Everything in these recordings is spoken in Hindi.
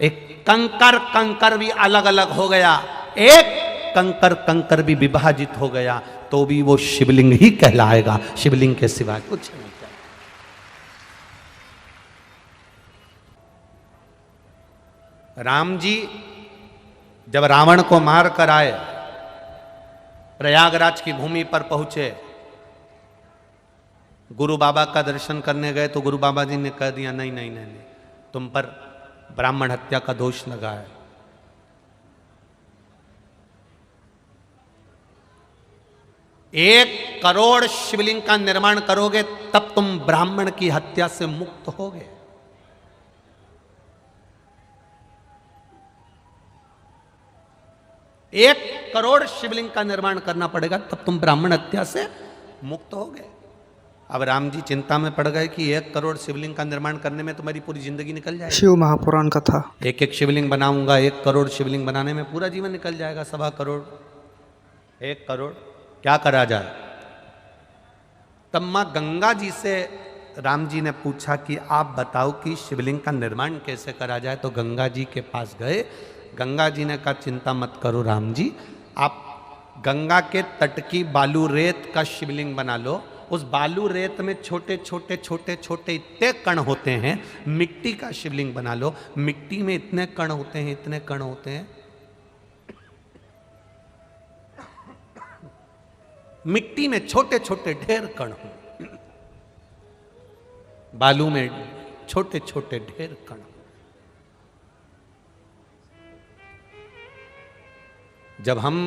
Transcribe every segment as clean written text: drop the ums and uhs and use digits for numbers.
एक कंकर कंकर भी अलग अलग हो गया, एक कंकर कंकर भी विभाजित हो गया, तो भी वो शिवलिंग ही कहलाएगा, शिवलिंग के सिवा कुछ नहीं। राम जी जब रावण को मार कर आए, प्रयागराज की भूमि पर पहुंचे, गुरु बाबा का दर्शन करने गए तो गुरु बाबा जी ने कह दिया नहीं नहीं नहीं नहीं, तुम पर ब्राह्मण हत्या का दोष लगा है। 1 करोड़ शिवलिंग का निर्माण करोगे तब तुम ब्राह्मण की हत्या से मुक्त होगे। 1 करोड़ शिवलिंग का निर्माण करना पड़ेगा तब तुम ब्राह्मण हत्या से मुक्त हो गए। अब राम जी चिंता में पड़ गए कि 1 करोड़ शिवलिंग का निर्माण करने में तुम्हारी पूरी जिंदगी निकल जाएगी। शिव महापुराण कथा। एक शिवलिंग बनाऊंगा, 1 करोड़ शिवलिंग बनाने में पूरा जीवन निकल जाएगा। 1.25 करोड़, 1 करोड़, क्या करा जाए। तब मां गंगा जी से राम जी ने पूछा कि आप बताओ कि शिवलिंग का निर्माण कैसे करा जाए। तो गंगा जी के पास गए। गंगा जी ने कहा चिंता मत करो राम जी, आप गंगा के तट की बालू रेत का शिवलिंग बना लो। उस बालू रेत में छोटे छोटे छोटे छोटे इतने कण होते हैं, मिट्टी का शिवलिंग बना लो। मिट्टी में इतने कण होते हैं, इतने कण होते हैं, मिट्टी में छोटे छोटे ढेर कण हो, बालू में छोटे छोटे ढेर कण। जब हम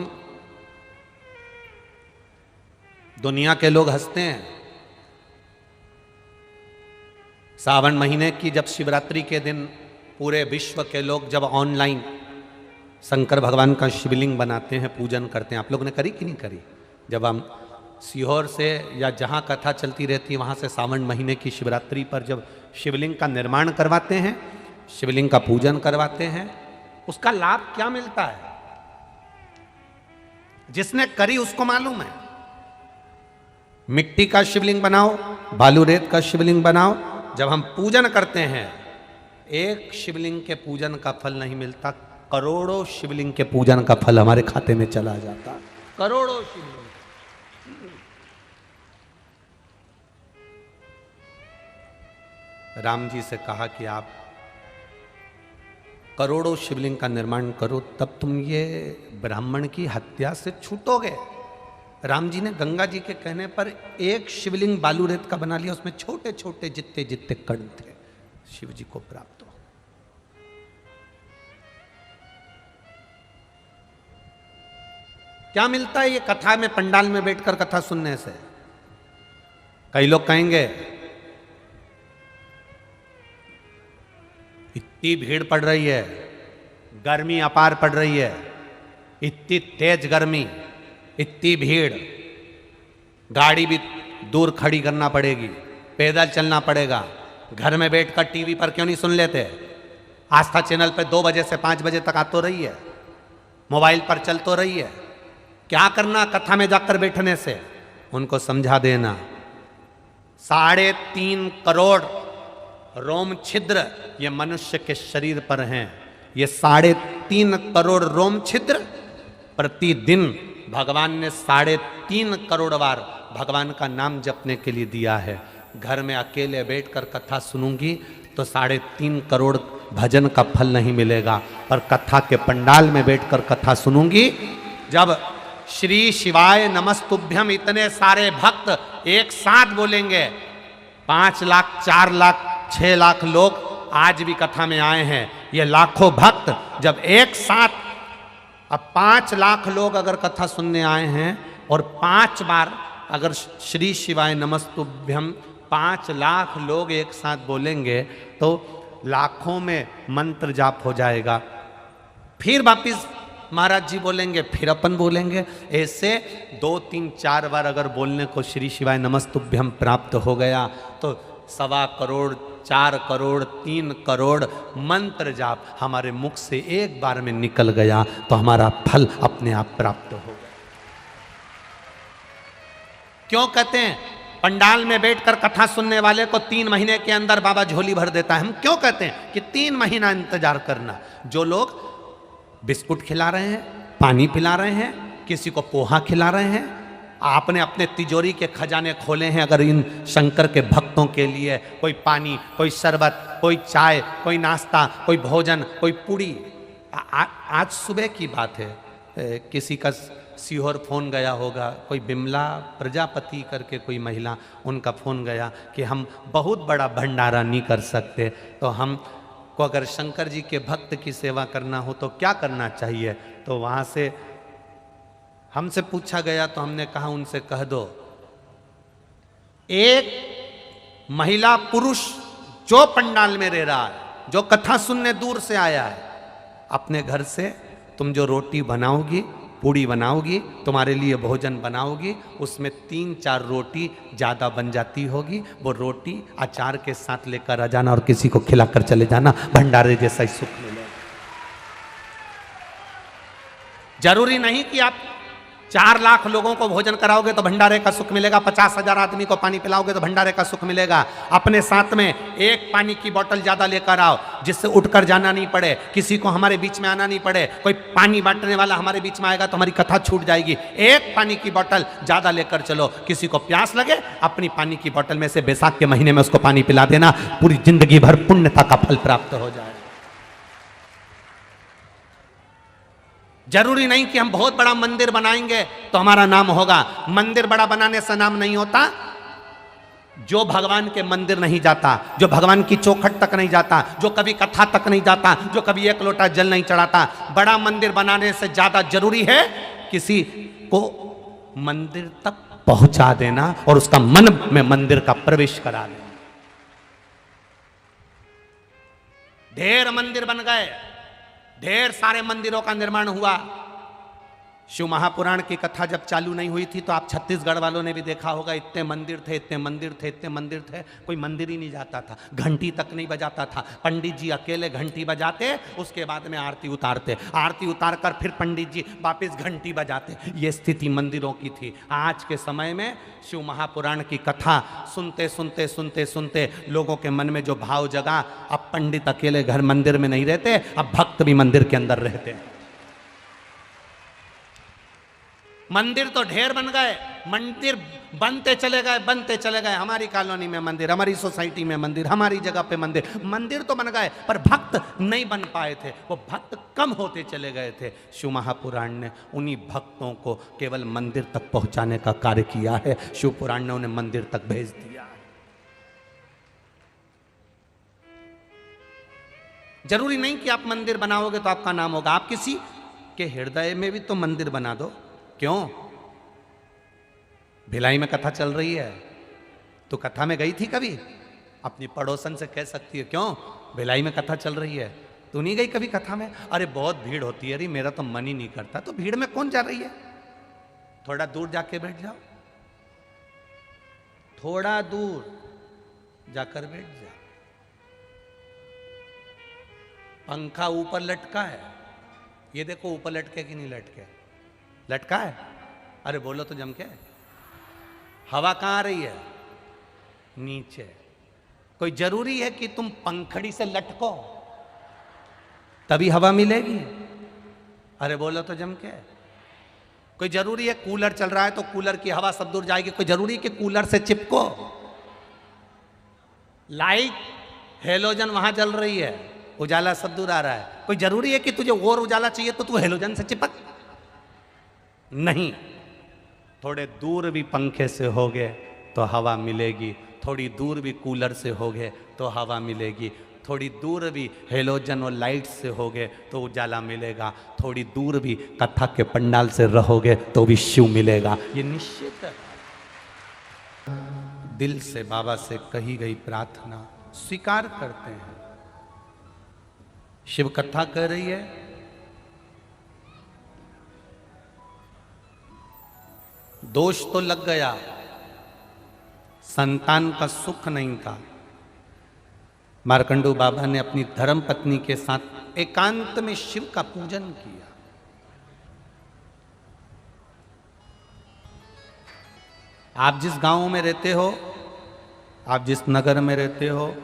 दुनिया के लोग हंसते हैं, सावन महीने की जब शिवरात्रि के दिन पूरे विश्व के लोग जब ऑनलाइन शंकर भगवान का शिवलिंग बनाते हैं, पूजन करते हैं, आप लोगों ने करी कि नहीं करी। जब हम सीहोर से या जहाँ कथा चलती रहती है वहाँ से सावन महीने की शिवरात्रि पर जब शिवलिंग का निर्माण करवाते हैं, शिवलिंग का पूजन करवाते हैं, उसका लाभ क्या मिलता है जिसने करी उसको मालूम है। मिट्टी का शिवलिंग बनाओ, बालू रेत का शिवलिंग बनाओ, जब हम पूजन करते हैं, 1 शिवलिंग के पूजन का फल नहीं मिलता, करोड़ों शिवलिंग के पूजन का फल हमारे खाते में चला जाता। करोड़ों शिवलिंग। राम जी से कहा कि आप करोड़ों शिवलिंग का निर्माण करो तब तुम ये ब्राह्मण की हत्या से छूटोगे। राम जी ने गंगा जी के कहने पर 1 शिवलिंग बालू रेत का बना लिया, उसमें छोटे छोटे जितने जितने कण थे शिव जी को प्राप्त हो। क्या मिलता है ये कथा में, पंडाल में बैठकर कथा सुनने से। कई लोग कहेंगे इतनी भीड़ पड़ रही है, गर्मी अपार पड़ रही है, इतनी तेज गर्मी, इतनी भीड़, गाड़ी भी दूर खड़ी करना पड़ेगी, पैदल चलना पड़ेगा, घर में बैठकर टीवी पर क्यों नहीं सुन लेते। आस्था चैनल पे 2 बजे से 5 बजे तक आ तो रही है, मोबाइल पर चल तो रही है। क्या करना कथा में जाकर बैठने से। उनको समझा देना 3.5 करोड़ रोम छिद्र ये मनुष्य के शरीर पर हैं। ये 3.5 करोड़ रोम छिद्र प्रतिदिन भगवान ने 3.5 करोड़ बार भगवान का नाम जपने के लिए दिया है। घर में अकेले बैठकर कथा सुनूंगी तो 3.5 करोड़ भजन का फल नहीं मिलेगा, पर कथा के पंडाल में बैठकर कथा सुनूंगी, जब श्री शिवाय नमस्तुभ्यम इतने सारे भक्त एक साथ बोलेंगे, 5 लाख 4 लाख 6 लाख लोग आज भी कथा में आए हैं। ये लाखों भक्त जब एक साथ, अब 5 लाख लोग अगर कथा सुनने आए हैं और 5 बार अगर श्री शिवाय नमस्तुभ्यम 5 लाख लोग एक साथ बोलेंगे तो लाखों में मंत्र जाप हो जाएगा। फिर वापिस महाराज जी बोलेंगे, फिर अपन बोलेंगे, ऐसे 2 3 4 बार अगर बोलने को श्री शिवाय नमस्तुभ्यम प्राप्त हो गया तो 1.25 करोड़ 4 करोड़ 3 करोड़ मंत्र जाप हमारे मुख से एक बार में निकल गया तो हमारा फल अपने आप प्राप्त हो गया। क्यों कहते हैं पंडाल में बैठकर कथा सुनने वाले को 3 महीने के अंदर बाबा झोली भर देता है। हम क्यों कहते हैं कि 3 महीना इंतजार करना। जो लोग बिस्कुट खिला रहे हैं, पानी पिला रहे हैं, किसी को पोहा खिला रहे हैं, आपने अपने तिजोरी के खजाने खोले हैं। अगर इन शंकर के भक्तों के लिए कोई पानी, कोई शरबत, कोई चाय, कोई नाश्ता, कोई भोजन, कोई पूड़ी। आज सुबह की बात है, किसी का सीहोर फोन गया होगा, कोई बिमला प्रजापति करके कोई महिला, उनका फोन गया कि हम बहुत बड़ा भंडारा नहीं कर सकते, तो हम को अगर शंकर जी के भक्त की सेवा करना हो तो क्या करना चाहिए। तो वहाँ से हमसे पूछा गया तो हमने कहा उनसे कह दो, एक महिला पुरुष जो पंडाल में रह रहा है, जो कथा सुनने दूर से आया है, अपने घर से तुम जो रोटी बनाओगी, पूड़ी बनाओगी, तुम्हारे लिए भोजन बनाओगी, उसमें 3-4 रोटी ज़्यादा बन जाती होगी, वो रोटी अचार के साथ लेकर आ जाना और किसी को खिलाकर चले जाना, भंडारे जैसा ही सुख मिलेगा। जरूरी नहीं कि आप 4 लाख लोगों को भोजन कराओगे तो भंडारे का सुख मिलेगा, 50,000 आदमी को पानी पिलाओगे तो भंडारे का सुख मिलेगा। अपने साथ में एक पानी की बोतल ज्यादा लेकर आओ, जिससे उठकर जाना नहीं पड़े, किसी को हमारे बीच में आना नहीं पड़े। कोई पानी बांटने वाला हमारे बीच में आएगा तो हमारी कथा छूट जाएगी। एक पानी की बोतल ज्यादा लेकर चलो, किसी को प्यास लगे अपनी पानी की बोतल में से बैसाख के महीने में उसको पानी पिला देना, पूरी जिंदगी भर पुण्यता का फल प्राप्त हो जाए। जरूरी नहीं कि हम बहुत बड़ा मंदिर बनाएंगे तो हमारा नाम होगा। मंदिर बड़ा बनाने से नाम नहीं होता। जो भगवान के मंदिर नहीं जाता, जो भगवान की चौखट तक नहीं जाता, जो कभी कथा तक नहीं जाता, जो कभी एक लोटा जल नहीं चढ़ाता, बड़ा मंदिर बनाने से ज्यादा जरूरी है किसी को मंदिर तक पहुंचा देना और उसका मन में मंदिर का प्रवेश करा देना। ढेर मंदिर बन गए, ढेर सारे मंदिरों का निर्माण हुआ। शिव महापुराण की कथा जब चालू नहीं हुई थी तो आप छत्तीसगढ़ वालों ने भी देखा होगा, इतने मंदिर थे, इतने मंदिर थे, इतने मंदिर थे, कोई मंदिर ही नहीं जाता था, घंटी तक नहीं बजाता था। पंडित जी अकेले घंटी बजाते, उसके बाद में आरती उतारते, आरती उतार कर फिर पंडित जी वापिस घंटी बजाते। ये स्थिति मंदिरों की थी। आज के समय में शिव महापुराण की कथा सुनते सुनते सुनते सुनते लोगों के मन में जो भाव जगा, अब पंडित अकेले घर मंदिर में नहीं रहते, अब भक्त भी मंदिर के अंदर रहते हैं। मंदिर तो ढेर बन गए, मंदिर बनते चले गए, बनते चले गए। हमारी कॉलोनी में मंदिर, हमारी सोसाइटी में मंदिर, हमारी जगह पे मंदिर, मंदिर तो बन गए पर भक्त नहीं बन पाए थे, वो भक्त कम होते चले गए थे। शिव महापुराण ने उन्हीं भक्तों को केवल मंदिर तक पहुंचाने का कार्य किया है। शिव पुराण ने उन्हें मंदिर तक भेज दिया। जरूरी नहीं कि आप मंदिर बनाओगे तो आपका नाम होगा। आप किसी के हृदय में भी तो मंदिर बना दो। क्यों? भिलाई में कथा चल रही है, तो कथा में गई थी कभी? अपनी पड़ोसन से कह सकती है, क्यों भिलाई में कथा चल रही है, तू नहीं गई कभी कथा में? अरे बहुत भीड़ होती है, अरे मेरा तो मन ही नहीं करता। तो भीड़ में कौन जा रही है? थोड़ा दूर जाके बैठ जाओ, थोड़ा दूर जाकर बैठ जाओ। पंखा ऊपर लटका है, ये देखो ऊपर लटके कि नहीं लटके? लटका है। अरे बोलो तो जम के। हवा कहाँ आ रही है? नीचे। कोई जरूरी है कि तुम पंखड़ी से लटको तभी हवा मिलेगी? अरे बोलो तो जम के। कोई जरूरी है कूलर चल रहा है तो कूलर की हवा सब दूर जाएगी? कोई जरूरी है कि कूलर से चिपको? लाइट हेलोजन वहां जल रही है, उजाला सब दूर आ रहा है, कोई जरूरी है कि तुझे और उजाला चाहिए तो तू हेलोजन से चिपक? नहीं। थोड़े दूर भी पंखे से होगे तो हवा मिलेगी, थोड़ी दूर भी कूलर से होगे तो हवा मिलेगी, थोड़ी दूर भी हेलोजन और लाइट से होगे तो उजाला मिलेगा, थोड़ी दूर भी कथा के पंडाल से रहोगे तो भी शिव मिलेगा। ये निश्चित है। दिल से बाबा से कही गई प्रार्थना स्वीकार करते हैं। शिव कथा कर रही है, दोष तो लग गया, संतान का सुख नहीं था। मार्कंडू बाबा ने अपनी धर्म पत्नी के साथ एकांत में शिव का पूजन किया। आप जिस गांव में रहते हो, आप जिस नगर में रहते हो,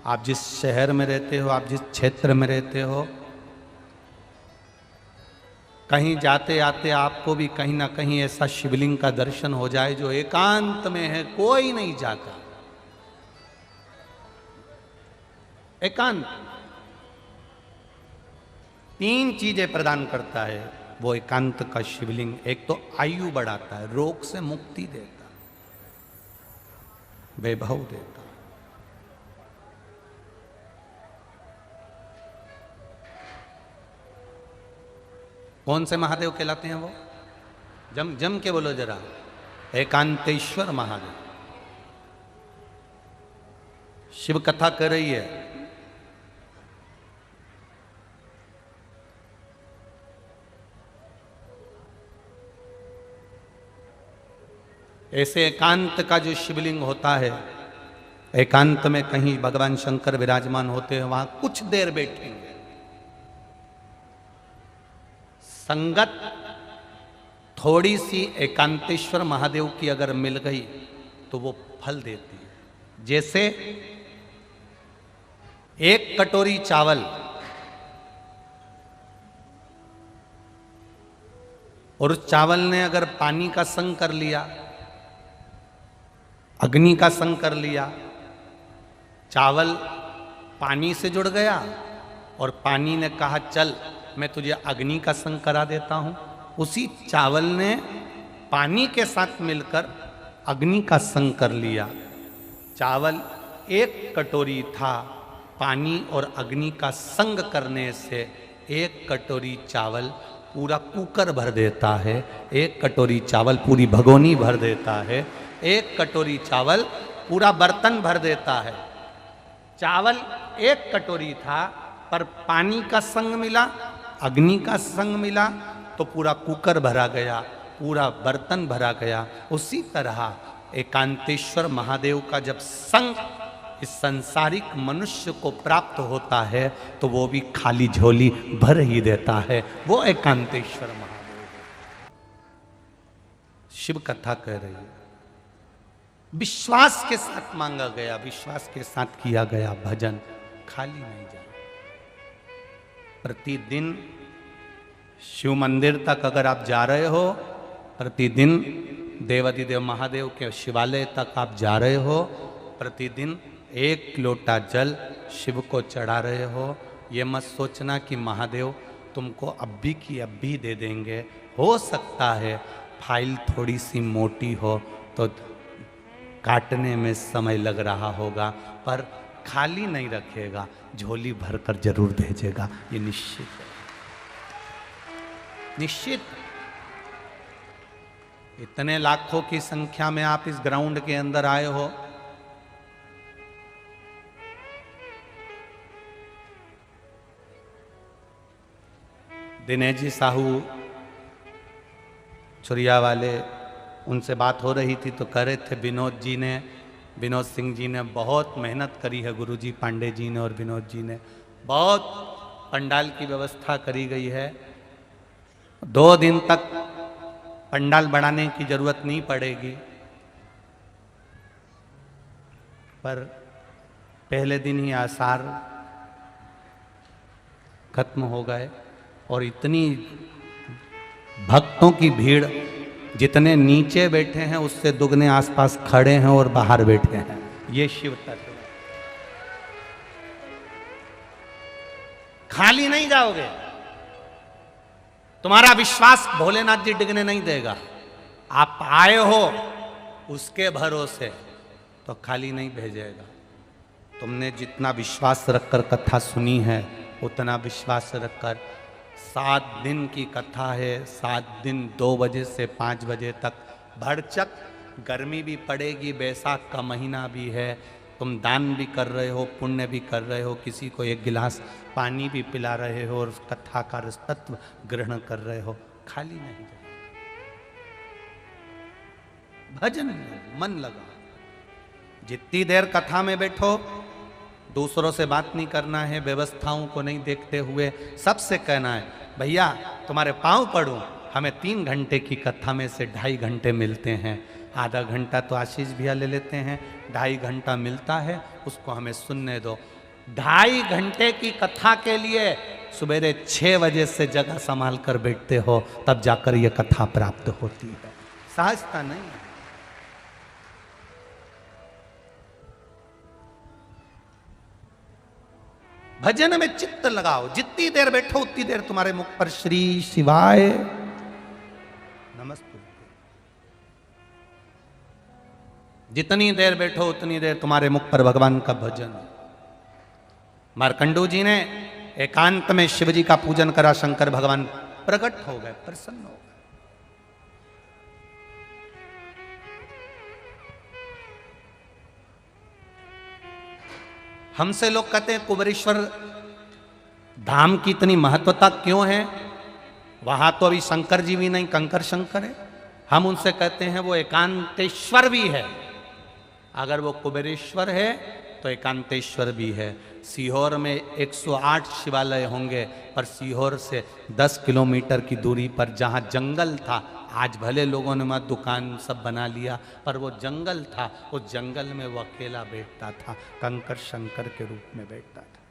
आप जिस शहर में रहते हो, आप जिस क्षेत्र में रहते हो, कहीं जाते आते आपको भी कहीं ना कहीं ऐसा शिवलिंग का दर्शन हो जाए जो एकांत में है, कोई नहीं जाता, एकांत। 3 चीजें प्रदान करता है वो एकांत का शिवलिंग। एक तो आयु बढ़ाता है, रोग से मुक्ति देता है, वैभव देता है। कौन से महादेव कहलाते हैं वो? जम जम के बोलो जरा, एकांतेश्वर महादेव। शिव कथा कर रही है, ऐसे एकांत का जो शिवलिंग होता है, एकांत में कहीं भगवान शंकर विराजमान होते हैं, वहां कुछ देर बैठेंगे। संगत थोड़ी सी एकांतेश्वर महादेव की अगर मिल गई तो वो फल देती है। जैसे 1 कटोरी चावल और उस चावल ने अगर पानी का संग कर लिया, अग्नि का संग कर लिया, चावल पानी से जुड़ गया और पानी ने कहा चल मैं तुझे अग्नि का संग करा देता हूं। उसी चावल ने पानी के साथ मिलकर अग्नि का संग कर लिया। चावल 1 कटोरी था, पानी और अग्नि का संग करने से 1 कटोरी चावल पूरा कुकर भर देता है, 1 कटोरी चावल पूरी भगोनी भर देता है, 1 कटोरी चावल पूरा बर्तन भर देता है। चावल 1 कटोरी था, पर पानी का संग मिला, अग्नि का संग मिला तो पूरा कुकर भरा गया, पूरा बर्तन भरा गया। उसी तरह एकांतेश्वर महादेव का जब संग इस संसारिक मनुष्य को प्राप्त होता है तो वो भी खाली झोली भर ही देता है, वो एकांतेश्वर महादेव है। शिव कथा कह रही है, विश्वास के साथ मांगा गया, विश्वास के साथ किया गया भजन खाली नहीं जाए। प्रतिदिन शिव मंदिर तक अगर आप जा रहे हो, प्रतिदिन देवाधिदेव महादेव के शिवालय तक आप जा रहे हो, प्रतिदिन 1 लोटा जल शिव को चढ़ा रहे हो, ये मत सोचना कि महादेव तुमको अब भी की अब भी दे देंगे। हो सकता है फाइल थोड़ी सी मोटी हो तो काटने में समय लग रहा होगा, पर खाली नहीं रखेगा, झोली भरकर जरूर भेजेगा, ये निश्चित है, निश्चित। इतने लाखों की संख्या में आप इस ग्राउंड के अंदर आए हो, दिनेश जी साहू छुरिया वाले, उनसे बात हो रही थी तो कह रहे थे विनोद सिंह जी ने बहुत मेहनत करी है, गुरुजी पांडे जी ने और विनोद जी ने बहुत पंडाल की व्यवस्था करी गई है। 2 दिन तक पंडाल बढ़ाने की जरूरत नहीं पड़ेगी, पर पहले दिन ही आसार खत्म हो गए और इतनी भक्तों की भीड़, जितने नीचे बैठे हैं उससे दुगने आसपास खड़े हैं और बाहर बैठे हैं। ये शिव तत्व है। खाली नहीं जाओगे, तुम्हारा विश्वास भोलेनाथ जी डिगने नहीं देगा। आप आए हो उसके भरोसे तो खाली नहीं भेजेगा। तुमने जितना विश्वास रखकर कथा सुनी है, उतना विश्वास रखकर 7 दिन की कथा है, 7 दिन 2 बजे से 5 बजे तक भरचक गर्मी भी पड़ेगी, बैसाख का महीना भी है, तुम दान भी कर रहे हो, पुण्य भी कर रहे हो, किसी को 1 गिलास पानी भी पिला रहे हो और कथा का रसतत्व ग्रहण कर रहे हो, खाली नहीं जाए। भजन में मन लगा, जितनी देर कथा में बैठो, दूसरों से बात नहीं करना है, व्यवस्थाओं को नहीं देखते हुए सबसे कहना है भैया तुम्हारे पांव पड़ूं, हमें 3 घंटे की कथा में से 2.5 घंटे मिलते हैं, आधा घंटा तो आशीष भैया ले लेते हैं, 2.5 घंटा मिलता है, उसको हमें सुनने दो। 2.5 घंटे की कथा के लिए सवेरे 6 बजे से जगह संभाल कर बैठते हो, तब जाकर यह कथा प्राप्त होती है, सहजता नहीं है। भजन में चित्त लगाओ, जितनी देर बैठो उतनी देर तुम्हारे मुख पर श्री शिवाय नमस्ते, जितनी देर बैठो उतनी देर तुम्हारे मुख पर भगवान का भजन। मार्कंडू जी ने एकांत में शिव जी का पूजन करा, शंकर भगवान प्रकट हो गए, प्रसन्न हो गए। हमसे लोग कहते हैं कुबेरेश्वर धाम की इतनी महत्वता क्यों है, वहां तो अभी शंकर जी भी नहीं, कंकर शंकर है। हम उनसे कहते हैं वो एकांतेश्वर भी है, अगर वो कुबेरेश्वर है तो एकांतेश्वर भी है। सीहोर में 108 शिवालय होंगे, पर सीहोर से 10 किलोमीटर की दूरी पर जहाँ जंगल था, आज भले लोगों ने वहाँ दुकान सब बना लिया, पर वो जंगल था, उस जंगल में वो अकेला बैठता था, कंकर शंकर के रूप में बैठता था।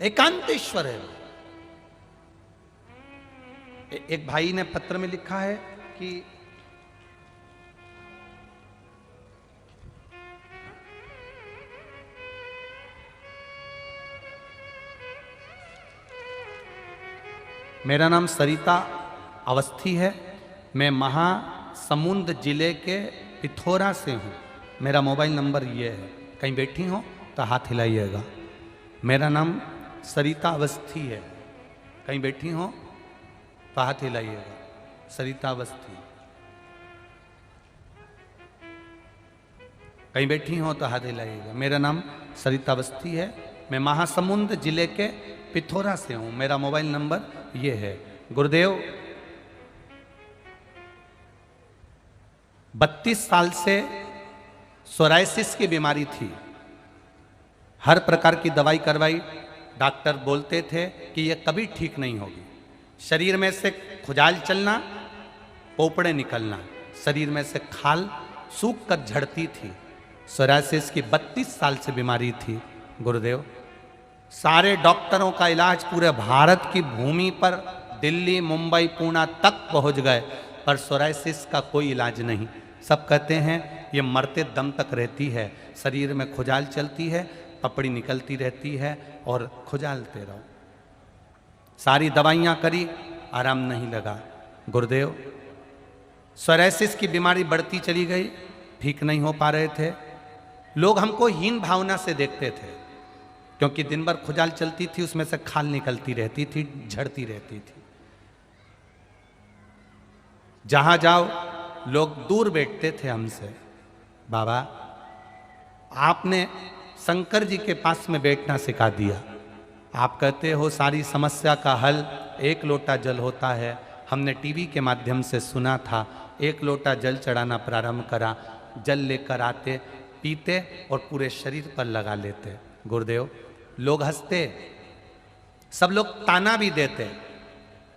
एकांतेश्वर है। एक भाई ने पत्र में लिखा है कि मेरा नाम सरिता अवस्थी है, मैं महासमुंद जिले के पिथौरा से हूँ, मेरा मोबाइल नंबर ये है, कहीं बैठी हो तो हाथ हिलाइएगा। मेरा नाम सरिता अवस्थी है, कहीं बैठी हो तो हाथ हिलाइएगा। सरिता अवस्थी, कहीं बैठी हो तो हाथ हिलाइएगा। मेरा नाम सरिता अवस्थी है, मैं महासमुंद जिले के पिथौरा से हूं, मेरा मोबाइल नंबर ये है। गुरुदेव 32 साल से सोराइसिस की बीमारी थी, हर प्रकार की दवाई करवाई, डॉक्टर बोलते थे कि यह कभी ठीक नहीं होगी। शरीर में से खुजाल चलना, पोपड़े निकलना, शरीर में से खाल सूख कर झड़ती थी। सोराइसिस की 32 साल से बीमारी थी। गुरुदेव सारे डॉक्टरों का इलाज पूरे भारत की भूमि पर दिल्ली, मुंबई, पुणे तक पहुंच गए, पर सोराइसिस का कोई इलाज नहीं। सब कहते हैं ये मरते दम तक रहती है, शरीर में खुजाल चलती है, पपड़ी निकलती रहती है और खुजालते रहो। सारी दवाइयां करी, आराम नहीं लगा। गुरुदेव सोराइसिस की बीमारी बढ़ती चली गई, ठीक नहीं हो पा रहे थे। लोग हमको हीन भावना से देखते थे, क्योंकि दिन भर खुजाल चलती थी, उसमें से खाल निकलती रहती थी, झड़ती रहती थी। जहां जाओ लोग दूर बैठते थे हमसे। बाबा आपने शंकर जी के पास में बैठना सिखा दिया। आप कहते हो सारी समस्या का हल 1 लोटा जल होता है। हमने टीवी के माध्यम से सुना था, 1 लोटा जल चढ़ाना प्रारंभ करा, जल लेकर आते, पीते और पूरे शरीर पर लगा लेते। गुरुदेव लोग हंसते, सब लोग ताना भी देते,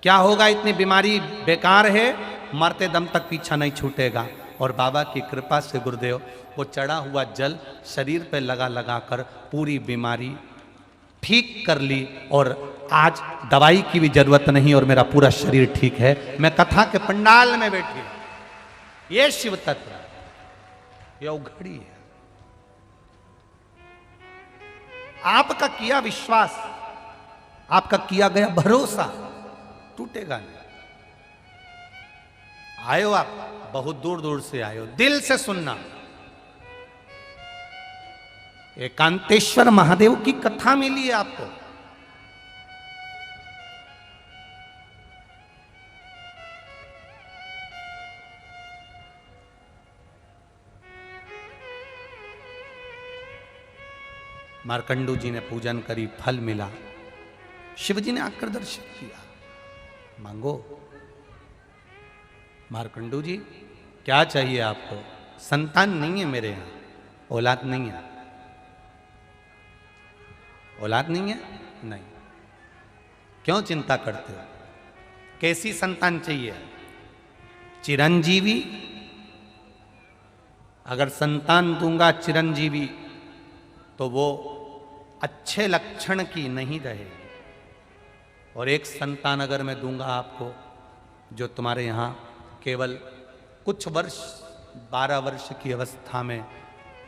क्या होगा, इतनी बीमारी बेकार है, मरते दम तक पीछा नहीं छूटेगा। और बाबा की कृपा से गुरुदेव वो चढ़ा हुआ जल शरीर पे लगा लगा कर पूरी बीमारी ठीक कर ली, और आज दवाई की भी जरूरत नहीं और मेरा पूरा शरीर ठीक है। मैं कथा के पंडाल में बैठी, ये शिव तत्व, ये उघड़ी है। आपका किया विश्वास, आपका किया गया भरोसा टूटेगा नहीं। आयो आप बहुत दूर दूर से आयो, दिल से सुनना। एकांतेश्वर महादेव की कथा मिली है आपको। मार्कंडू जी ने पूजन करी, फल मिला। शिव जी ने आकर दर्शन किया, मांगो। मार्कंडू जी क्या चाहिए आपको? संतान नहीं है मेरे यहां, औलाद नहीं है। औलाद नहीं है? नहीं। क्यों चिंता करते हो? कैसी संतान चाहिए? चिरंजीवी। अगर संतान दूंगा चिरंजीवी तो वो अच्छे लक्षण की नहीं रहेगी। और एक संतान अगर मैं दूंगा आपको जो तुम्हारे यहाँ केवल कुछ वर्ष 12 वर्ष की अवस्था में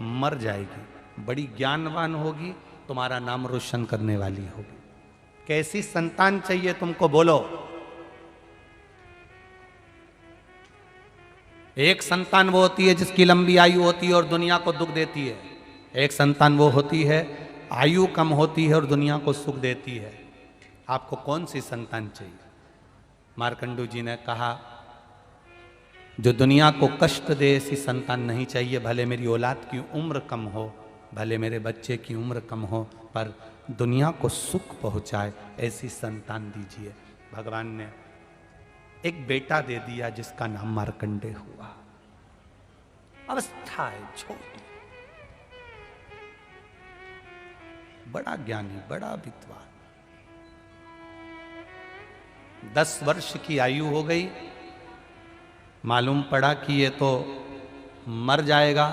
मर जाएगी, बड़ी ज्ञानवान होगी, तुम्हारा नाम रोशन करने वाली होगी। कैसी संतान चाहिए तुमको, बोलो। एक संतान वो होती है जिसकी लंबी आयु होती है और दुनिया को दुख देती है। एक संतान वो होती है आयु कम होती है और दुनिया को सुख देती है। आपको कौन सी संतान चाहिए? मार्कंडू जी ने कहा जो दुनिया को कष्ट दे ऐसी संतान नहीं चाहिए। भले मेरी औलाद की उम्र कम हो, भले मेरे बच्चे की उम्र कम हो, पर दुनिया को सुख पहुंचाए ऐसी संतान दीजिए। भगवान ने एक बेटा दे दिया जिसका नाम मार्कंडेय हुआ। अवस्था है छोटी, बड़ा ज्ञानी, बड़ा विद्वान। 10 वर्ष की आयु हो गई, मालूम पड़ा कि ये तो मर जाएगा।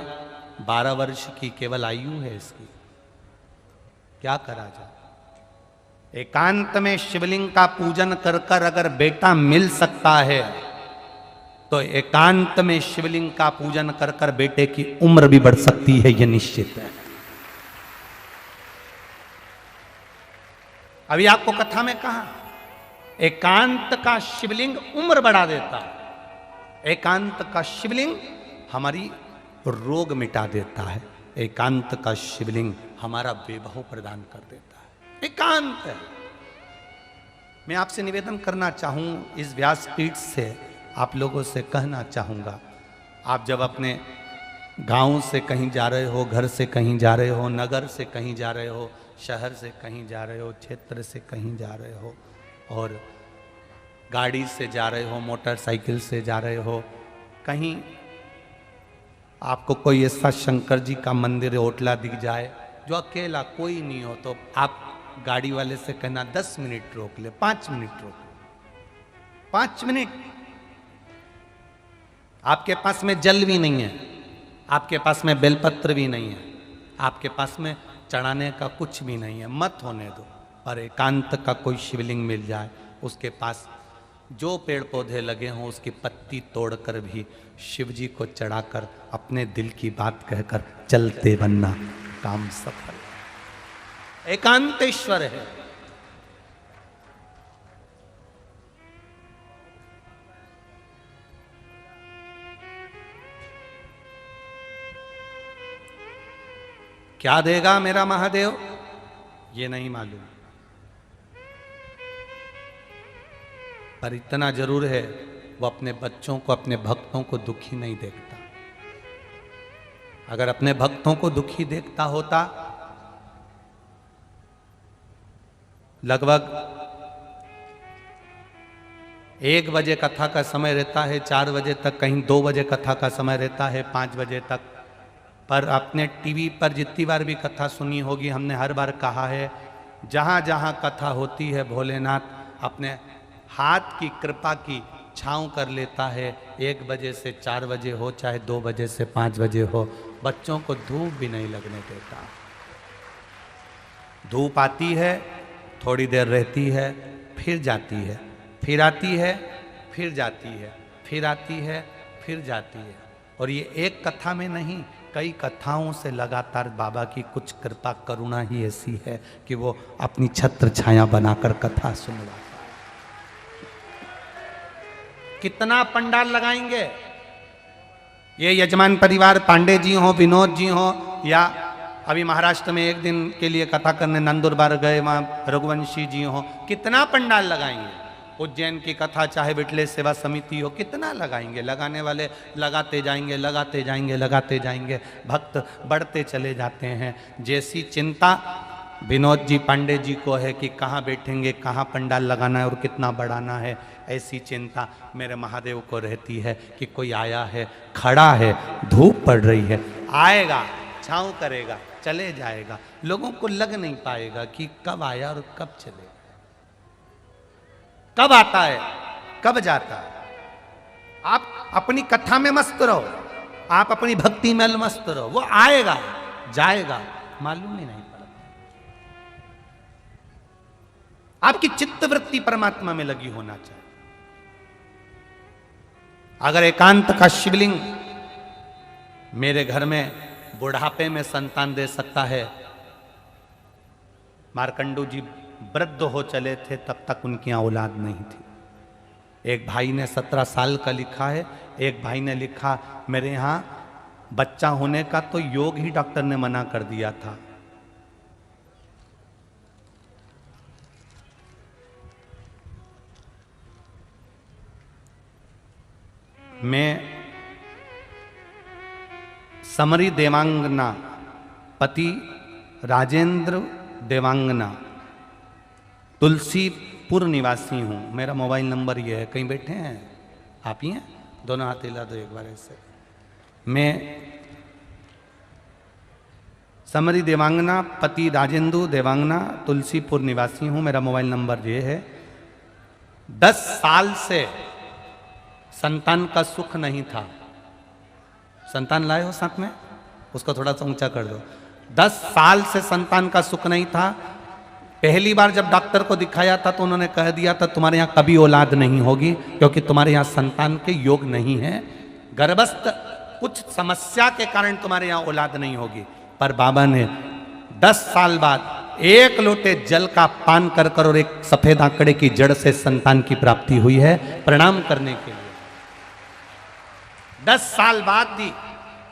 12 वर्ष की केवल आयु है इसकी, क्या करा जाए? एकांत में शिवलिंग का पूजन कर कर अगर बेटा मिल सकता है तो एकांत में शिवलिंग का पूजन कर कर बेटे की उम्र भी बढ़ सकती है, यह निश्चित है। अभी आपको कथा में कहा एकांत का शिवलिंग उम्र बढ़ा देता है। एकांत का शिवलिंग हमारी रोग मिटा देता है। एकांत का शिवलिंग हमारा वैभव प्रदान कर देता है। एकांत है। मैं आपसे निवेदन करना चाहूं, इस व्यासपीठ से आप लोगों से कहना चाहूंगा, आप जब अपने गांव से कहीं जा रहे हो, घर से कहीं जा रहे हो, नगर से कहीं जा रहे हो, शहर से कहीं जा रहे हो, क्षेत्र से कहीं जा रहे हो, और गाड़ी से जा रहे हो, मोटरसाइकिल से जा रहे हो, कहीं आपको कोई ऐसा शंकर जी का मंदिर होटला दिख जाए जो अकेला कोई नहीं हो, तो आप गाड़ी वाले से कहना 10 मिनट रोक ले, 5 मिनट रोक ले, 5 मिनट। आपके पास में जल भी नहीं है, आपके पास में बेलपत्र भी नहीं है, आपके पास में चढ़ाने का कुछ भी नहीं है, मत होने दो। पर एकांत का कोई शिवलिंग मिल जाए, उसके पास जो पेड़ पौधे लगे हों उसकी पत्ती तोड़कर भी शिव जी को चढ़ाकर अपने दिल की बात कहकर चलते बनना, काम सफल। एकांतेश्वर है। क्या देगा मेरा महादेव ये नहीं मालूम, पर इतना जरूर है वो अपने बच्चों को, अपने भक्तों को दुखी नहीं देखता। अगर अपने भक्तों को दुखी देखता होता, लगभग 1 बजे कथा का समय रहता है, 4 बजे तक, कहीं 2 बजे कथा का समय रहता है, 5 बजे तक, पर अपने टीवी पर जितनी बार भी कथा सुनी होगी, हमने हर बार कहा है, जहाँ जहाँ कथा होती है भोलेनाथ अपने हाथ की कृपा की छाँव कर लेता है। 1 बजे से 4 बजे हो, चाहे 2 बजे से 5 बजे हो, बच्चों को धूप भी नहीं लगने देता। धूप आती है, थोड़ी देर रहती है, फिर जाती है, फिर आती है, फिर जाती है, फिर आती है, फिर जाती है। और ये एक कथा में नहीं, कई कथाओं से लगातार बाबा की कुछ कृपा करुणा ही ऐसी है कि वो अपनी छत्र छाया बनाकर कथा सुनवाता है। कितना पंडाल लगाएंगे? ये यजमान परिवार पांडे जी हो, विनोद जी हो, या अभी महाराष्ट्र में 1 दिन के लिए कथा करने नंदुरबार गए, वहाँ रघुवंशी जी हो, कितना पंडाल लगाएंगे? उज्जैन की कथा चाहे विठलेश सेवा समिति हो, कितना लगाएंगे? लगाने वाले लगाते जाएंगे, लगाते जाएंगे, लगाते जाएंगे, भक्त बढ़ते चले जाते हैं। जैसी चिंता विनोद जी पांडे जी को है कि कहाँ बैठेंगे, कहाँ पंडाल लगाना है और कितना बढ़ाना है, ऐसी चिंता मेरे महादेव को रहती है कि कोई आया है, खड़ा है, धूप पड़ रही है, आएगा, छाँव करेगा, चले जाएगा, लोगों को लग नहीं पाएगा कि कब आया और कब चलेगा, कब आता है कब जाता? आप अपनी कथा में मस्त रहो, आप अपनी भक्ति में मस्त रहो, वो आएगा जाएगा मालूम ही नहीं पड़ता। आपकी चित्त वृत्ति परमात्मा में लगी होना चाहिए। अगर एकांत का शिवलिंग मेरे घर में बुढ़ापे में संतान दे सकता है, मार्कंडू जी वृद्ध हो चले थे तब तक उनकी औलाद नहीं थी। एक भाई ने 17 साल का लिखा है, एक भाई ने लिखा मेरे यहां बच्चा होने का तो योग ही डॉक्टर ने मना कर दिया था। मैं समरी देवांगना, पति राजेंद्र देवांगना, तुलसीपुर निवासी हूं। मेरा मोबाइल नंबर ये है। कहीं बैठे हैं आप ही हैं? दोनों हाथ हिला दो एक बार ऐसे। मैं समरी देवांगना, पति राजेंद्र देवांगना, तुलसीपुर निवासी हूं। मेरा मोबाइल नंबर ये है। 10 साल से संतान का सुख नहीं था। संतान लाए हो साथ में? उसको थोड़ा सा ऊंचा कर दो। 10 साल से संतान का सुख नहीं था। पहली बार जब डॉक्टर को दिखाया था तो उन्होंने कह दिया था तुम्हारे यहाँ कभी औलाद नहीं होगी, क्योंकि तुम्हारे यहाँ संतान के योग नहीं है, गर्भस्थ कुछ समस्या के कारण तुम्हारे यहाँ औलाद नहीं होगी। पर बाबा ने 10 साल बाद 1 लोटे जल का पान कर कर और एक सफेद आंकड़े की जड़ से संतान की प्राप्ति हुई है। प्रणाम करने के लिए 10 साल बाद दी।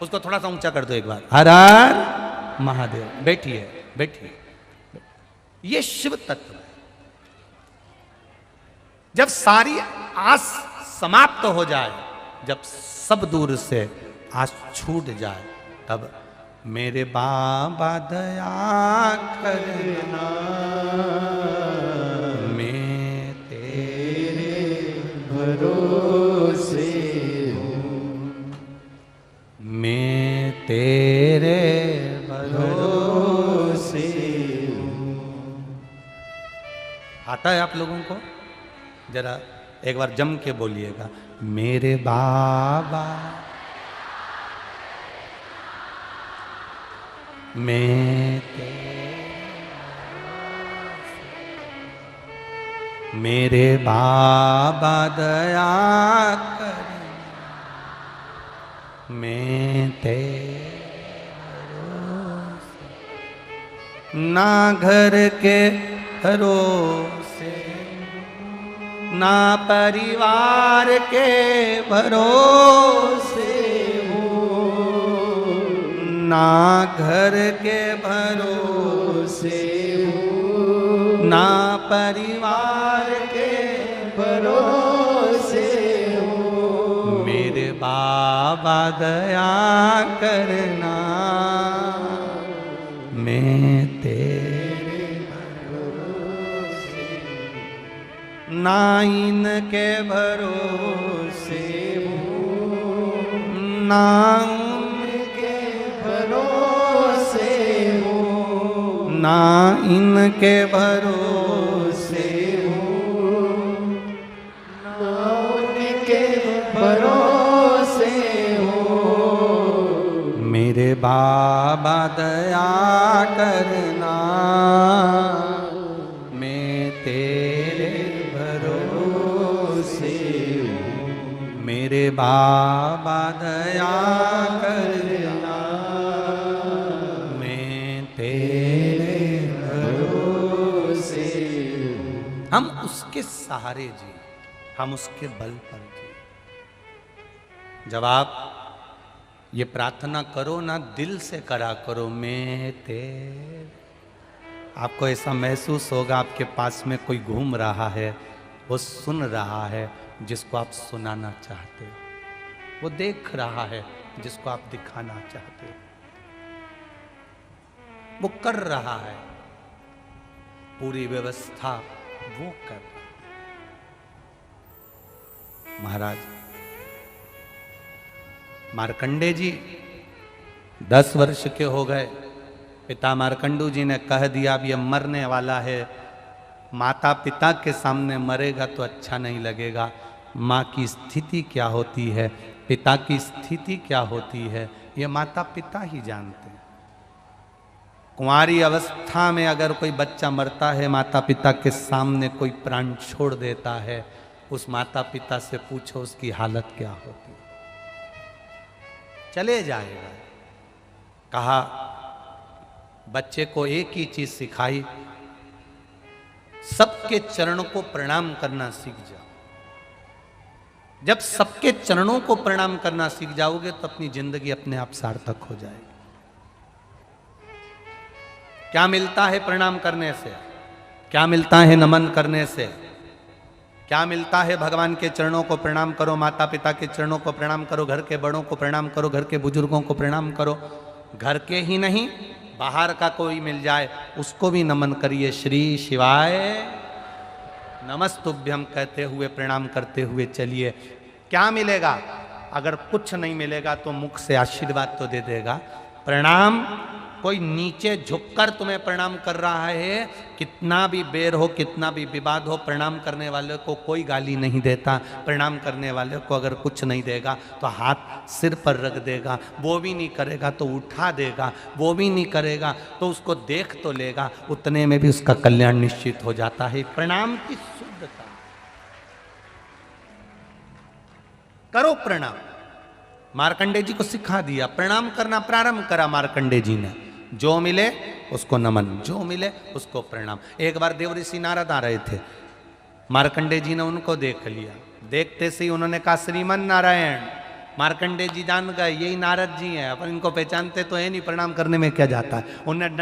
उसको थोड़ा सा ऊंचा कर दो एक बार। हर हर महादेव। बैठिए बैठिए। ये शिव तत्व है। जब सारी आस समाप्त हो जाए, जब सब दूर से आस छूट जाए, तब मेरे बाबा दया करना, मैं तेरे भरोसे हूँ, मैं तेरे भरोसे हूँ। आता है आप लोगों को? जरा एक बार जम के बोलिएगा, मेरे बाबा मैं मेरे बाबा दया कर, मैं ना घर के भरोसे, ना परिवार के भरोसे हूँ, ना घर के भरोसे हूँ, ना परिवार के भरोसे हूँ, मेरे बाबा दया करना, मैं तेरे भरोसे, ना इनके भरोसे हूँ, ना उनके भरोसे हूँ, ना इनके भरोसे हूँ, ना उनके भरोसे हूँ, मेरे बाबा दया करना, मैं तेरे भरोसे हूँ, मेरे बाबा दया करना, मैं तेरे भरोसे हूँ। हम उसके सहारे जी, हम उसके बल पर जी। जब आप ये प्रार्थना करो ना, दिल से करा करो, मैं तेरे, आपको ऐसा महसूस होगा आपके पास में कोई घूम रहा है, वो सुन रहा है जिसको आप सुनाना चाहते हो, वो देख रहा है जिसको आप दिखाना चाहते हो, वो कर रहा है, पूरी व्यवस्था वो कर रहा है। महाराज मार्कंडे जी 10 वर्ष के हो गए, पिता मार्कंडू जी ने कह दिया अब ये मरने वाला है, माता पिता के सामने मरेगा तो अच्छा नहीं लगेगा, माँ की स्थिति क्या होती है, पिता की स्थिति क्या होती है, ये माता पिता ही जानते हैं। कुंवारी अवस्था में अगर कोई बच्चा मरता है, माता पिता के सामने कोई प्राण छोड़ देता है, उस माता पिता से पूछो उसकी हालत क्या होती है। चले जाएगा। कहा बच्चे को एक ही चीज सिखाई, सबके चरणों को प्रणाम करना सीख जाओ। जब सबके चरणों को प्रणाम करना सीख जाओगे तो अपनी जिंदगी अपने आप सार्थक हो जाएगी। क्या मिलता है प्रणाम करने से? क्या मिलता है नमन करने से? क्या मिलता है? भगवान के चरणों को प्रणाम करो, माता पिता के चरणों को प्रणाम करो, घर के बड़ों को प्रणाम करो, घर के बुजुर्गों को प्रणाम करो। घर के ही नहीं, बाहर का कोई मिल जाए उसको भी नमन करिए। श्री शिवाय नमस्तुभ्यम कहते हुए, प्रणाम करते हुए चलिए। क्या मिलेगा? अगर कुछ नहीं मिलेगा तो मुख से आशीर्वाद तो दे देगा। प्रणाम, कोई नीचे झुककर तुम्हें प्रणाम कर रहा है, कितना भी बेर हो, कितना भी विवाद हो, प्रणाम करने वाले को कोई गाली नहीं देता। प्रणाम करने वाले को अगर कुछ नहीं देगा तो हाथ सिर पर रख देगा, वो भी नहीं करेगा तो उठा देगा, वो भी नहीं करेगा तो उसको देख तो लेगा, उतने में भी उसका कल्याण निश्चित हो जाता है। प्रणाम की शुद्धता। करो प्रणाम। मार्कंडे जी को सिखा दिया, प्रणाम करना प्रारंभ करा मार्कंडे जी ने। जो मिले उसको नमन, जो मिले उसको प्रणाम। एक बार देवऋषि नारद आ रहे थे, मार्कंडे जी ने उनको देख लिया। देखते से ही उन्होंने कहा श्रीमन नारायण। मार्कंडे जी जान गए यही नारद जी हैं, अपन इनको पहचानते तो है नहीं, प्रणाम करने में क्या जाता है। उन्हें